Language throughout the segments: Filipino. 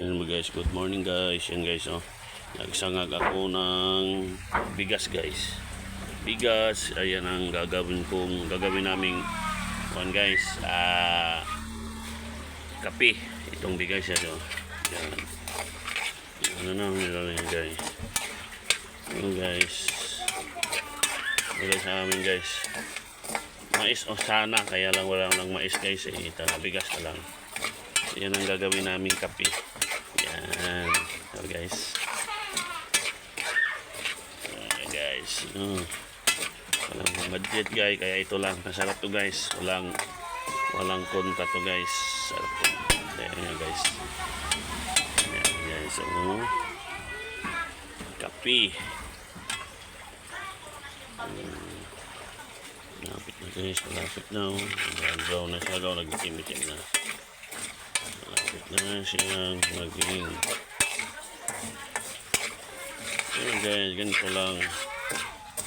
Yan mo guys, good morning guys. Yan guys, oh. Nagsangag ako ng bigas guys. Bigas, ayan ang gagawin naming guys. Kape. Itong bigas yan, oh. Yan. Ano na ang nilalagay guys. Yan guys. Nilagay sa amin guys. Mais o sana, kaya lang wala lang mais guys. Bigas na lang. Yan ang gagawin naming kape. Yan. So guys. Ayan guys. Walang budget guys. Kaya ito lang. Masarap to guys. Walang konta to guys. Sarap to. Ayan guys. Ayan guys. Kape. Malapit na guys. Malapit na. Brown na siya. Nag-itim-itim na. Malapit na siyang maging. Ayan guys, ganito lang.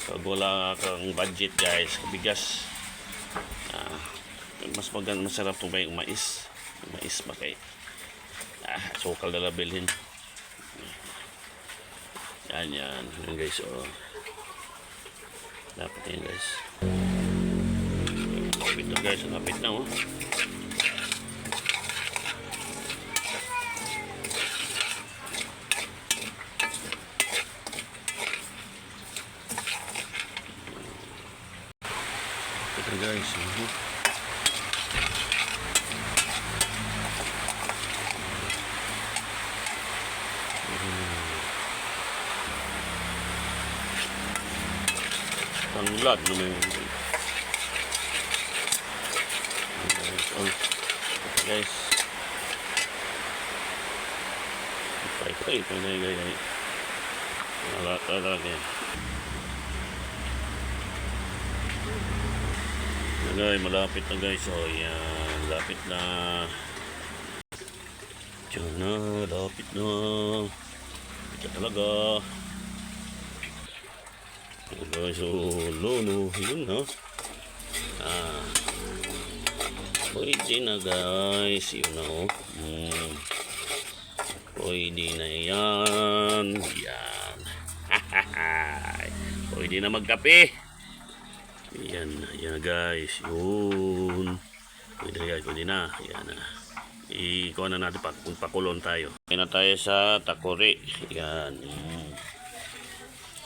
Pag wala kang budget guys, bigas, masarap ito ba yung mais? Mais ba kayo? Sukal na labilhin. Yan guys, oh. Dapat yan guys. Lapit na guys, lapit na, oh. Ito guys, tanglad naman guys. Pay na guys. Wala talaga yan. Guys, malapit na guys. Oh, yan. Lapit na. Diyan na. Lapit na. Ito talaga. Ayan guys. Oh, no. Yun ha. Pwede na guys. Yun na oh. Pwede na yan. Yan. Pwede na magkape. Yan guys, yun. Pwede na. Yan na. Ikuha na natin, pakulon tayo. Kaya na tayo sa takore. Yan.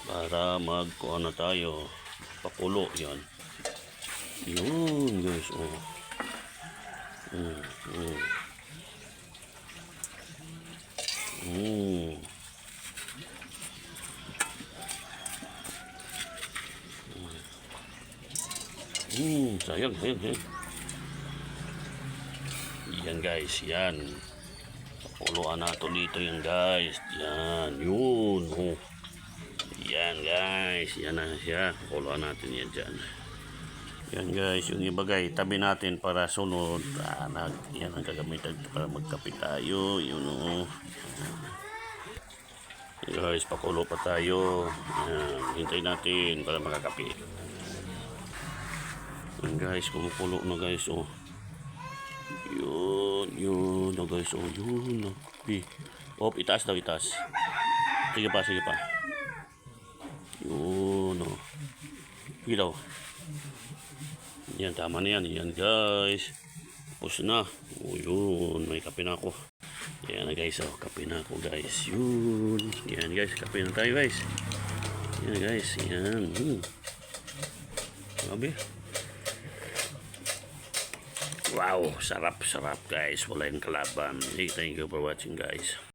Para magkuha na tayo. Pakulo, yan. Yun guys, oh. Sayang. Yan guys, yan. Pakuluan natin dito yan guys. Yan, yun. Oh. Yan guys, yan na siya. Pakuluan natin yan dyan. Yan guys, yung iba guys, tabi natin para sunod. Yan ang gagamitan para magkape tayo. Yun o. Guys, pakulo pa tayo. Yan, hintay natin para magkakape. Yan guys, kumukulo na guys, oh. Yun na guys, oh. Yun na. Itaas daw, itaas. Sige pa. Yun, oh. Daw. Yan, tama na yan. Yan guys. Tapos na. Oh, yun. May kape na ako. Yan na guys, oh. Kape na ako guys. Yun. Yan guys, kape na tayo guys. Yan guys, yan. Sabi. Wow, sarap guys. Wala yung kalaban. Hey, thank you for watching guys.